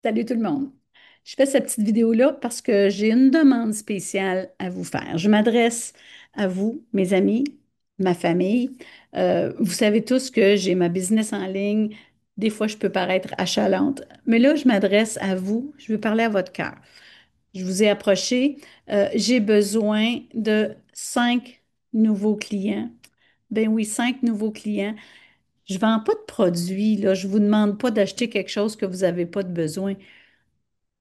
Salut tout le monde. Je fais cette petite vidéo-là parce que j'ai une demande spéciale à vous faire. Je m'adresse à vous, mes amis, ma famille. Vous savez tous que j'ai ma business en ligne. Des fois, je peux paraître achalante, mais là, je m'adresse à vous. Je veux parler à votre cœur. Je vous ai approché. J'ai besoin de 5 nouveaux clients. Ben oui, 5 nouveaux clients. Je ne vends pas de produits, là. Je ne vous demande pas d'acheter quelque chose que vous n'avez pas de besoin.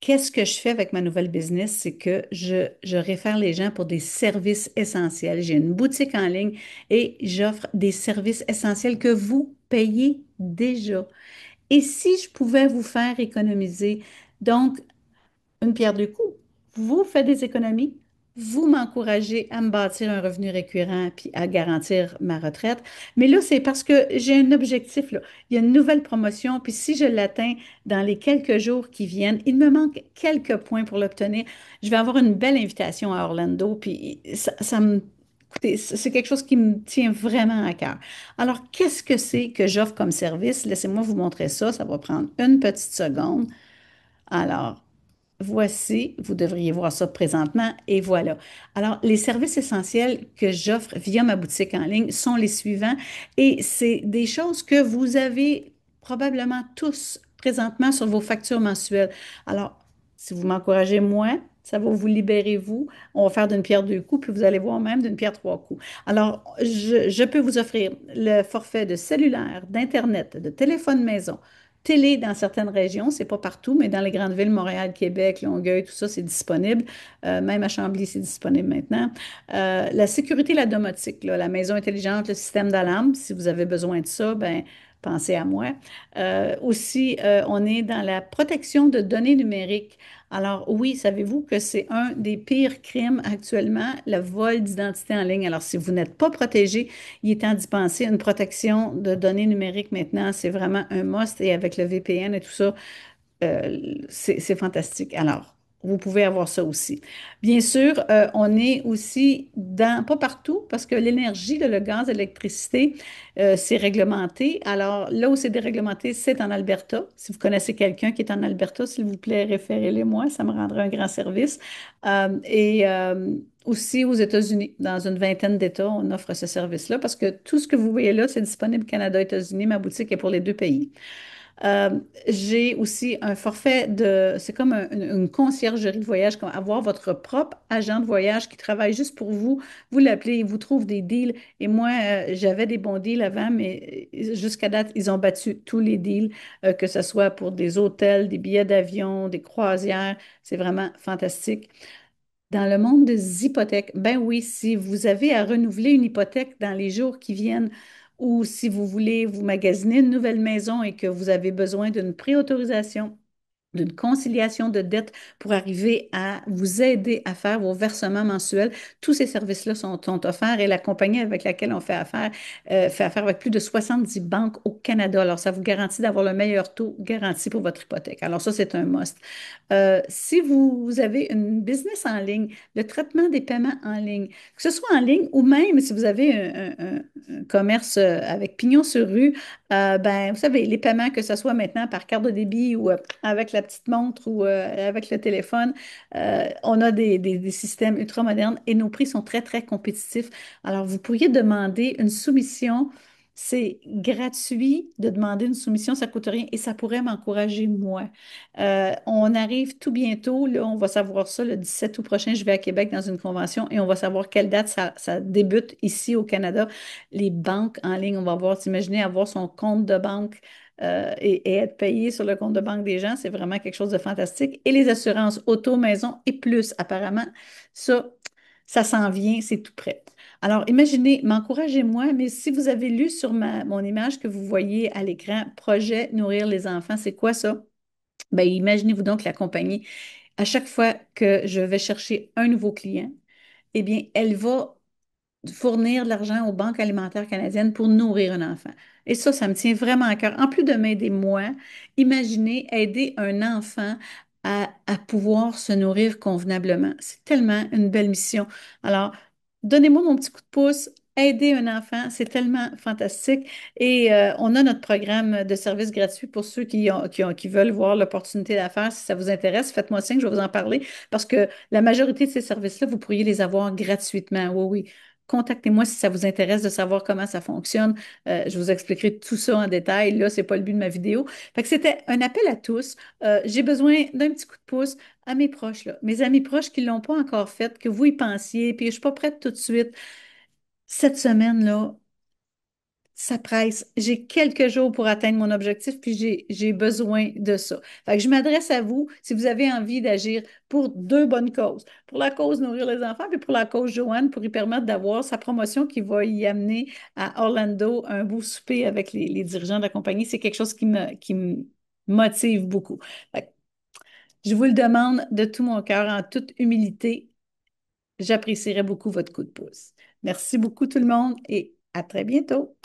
Qu'est-ce que je fais avec ma nouvelle business? C'est que je réfère les gens pour des services essentiels. J'ai une boutique en ligne et j'offre des services essentiels que vous payez déjà. Et si je pouvais vous faire économiser, donc une pierre deux coups. Vous faites des économies, vous m'encouragez à me bâtir un revenu récurrent puis à garantir ma retraite. Mais là, c'est parce que j'ai un objectif, là. Il y a une nouvelle promotion, puis si je l'atteins dans les quelques jours qui viennent, il me manque quelques points pour l'obtenir. Je vais avoir une belle invitation à Orlando, puis ça me... Écoutez, c'est quelque chose qui me tient vraiment à cœur. Alors, qu'est-ce que c'est que j'offre comme service? Laissez-moi vous montrer ça. Ça va prendre une petite seconde. Alors, voici, vous devriez voir ça présentement et voilà. Alors, les services essentiels que j'offre via ma boutique en ligne sont les suivants et c'est des choses que vous avez probablement tous présentement sur vos factures mensuelles. Alors, si vous m'encouragez moi, ça va vous libérer vous. On va faire d'une pierre deux coups, puis vous allez voir même d'une pierre trois coups. Alors, je peux vous offrir le forfait de cellulaire, d'Internet, de téléphone maison, télé dans certaines régions, c'est pas partout, mais dans les grandes villes, Montréal, Québec, Longueuil, tout ça, c'est disponible. Même à Chambly, c'est disponible maintenant. La sécurité, la domotique, là, la maison intelligente, le système d'alarme, si vous avez besoin de ça, ben pensez à moi. Aussi, on est dans la protection de données numériques. Alors oui, savez-vous que c'est un des pires crimes actuellement, le vol d'identité en ligne. Alors si vous n'êtes pas protégé, il est temps d'y penser. Une protection de données numériques maintenant, c'est vraiment un must et avec le VPN et tout ça, c'est fantastique. Alors, vous pouvez avoir ça aussi. Bien sûr, on est aussi dans, pas partout, parce que l'énergie, là, le gaz, l'électricité, c'est réglementé. Alors, là où c'est déréglementé, c'est en Alberta. Si vous connaissez quelqu'un qui est en Alberta, s'il vous plaît, référez-les moi, ça me rendrait un grand service. Aussi aux États-Unis, dans une vingtaine d'États, on offre ce service-là parce que tout ce que vous voyez là, c'est disponible Canada, États-Unis. Ma boutique est pour les deux pays. Euh, j'ai aussi un forfait de, c'est comme une conciergerie de voyage, comme avoir votre propre agent de voyage qui travaille juste pour vous. Vous l'appelez, il vous trouve des deals. Et moi, j'avais des bons deals avant, mais jusqu'à date, ils ont battu tous les deals, que ce soit pour des hôtels, des billets d'avion, des croisières. C'est vraiment fantastique. Dans le monde des hypothèques, ben oui, si vous avez à renouveler une hypothèque dans les jours qui viennent ou si vous voulez vous magasiner une nouvelle maison et que vous avez besoin d'une préautorisation, d'une conciliation de dettes pour arriver à vous aider à faire vos versements mensuels. Tous ces services-là sont offerts et la compagnie avec laquelle on fait affaire avec plus de 70 banques au Canada. Alors, ça vous garantit d'avoir le meilleur taux garanti pour votre hypothèque. Alors, ça, c'est un must. Si vous avez une business en ligne, le traitement des paiements en ligne, que ce soit en ligne ou même si vous avez un commerce avec pignon sur rue, ben, vous savez, les paiements, que ce soit maintenant par carte de débit ou avec la petite montre ou avec le téléphone, on a des systèmes ultra modernes et nos prix sont très, très compétitifs. Alors, vous pourriez demander une soumission. C'est gratuit de demander une soumission, ça ne coûte rien et ça pourrait m'encourager moi. On arrive tout bientôt, là, on va savoir ça le 17 août prochain, je vais à Québec dans une convention et on va savoir quelle date ça débute ici au Canada. Les banques en ligne, on va voir, s'imaginer avoir son compte de banque et être payé sur le compte de banque des gens, c'est vraiment quelque chose de fantastique. Et les assurances auto, maison et plus, apparemment, ça, ça s'en vient, c'est tout prêt. Alors, imaginez, m'encouragez-moi, mais si vous avez lu sur mon image que vous voyez à l'écran, projet nourrir les enfants, c'est quoi ça? Ben, imaginez-vous donc la compagnie, à chaque fois que je vais chercher un nouveau client, eh bien, elle va fournir de l'argent aux banques alimentaires canadiennes pour nourrir un enfant. Et ça me tient vraiment à cœur. En plus de m'aider moi, imaginez aider un enfant à pouvoir se nourrir convenablement. C'est tellement une belle mission. Alors, donnez-moi mon petit coup de pouce. Aider un enfant, c'est tellement fantastique. Et on a notre programme de service gratuit pour ceux qui veulent voir l'opportunité d'affaires. Si ça vous intéresse, faites-moi signe, je vais vous en parler parce que la majorité de ces services-là, vous pourriez les avoir gratuitement. Oui, oui. Contactez-moi si ça vous intéresse de savoir comment ça fonctionne. Je vous expliquerai tout ça en détail. Là, c'est pas le but de ma vidéo. Fait que c'était un appel à tous. J'ai besoin d'un petit coup de pouce à mes proches, là, mes amis proches qui ne l'ont pas encore fait, que vous y pensiez, puis je ne suis pas prête tout de suite. Cette semaine-là, ça presse. J'ai quelques jours pour atteindre mon objectif, puis j'ai besoin de ça. Fait que je m'adresse à vous si vous avez envie d'agir pour deux bonnes causes. Pour la cause nourrir les enfants, puis pour la cause Joanne, pour lui permettre d'avoir sa promotion qui va y amener à Orlando un beau souper avec les dirigeants de la compagnie. C'est quelque chose qui me motive beaucoup. Fait que je vous le demande de tout mon cœur, en toute humilité. J'apprécierais beaucoup votre coup de pouce. Merci beaucoup tout le monde et à très bientôt.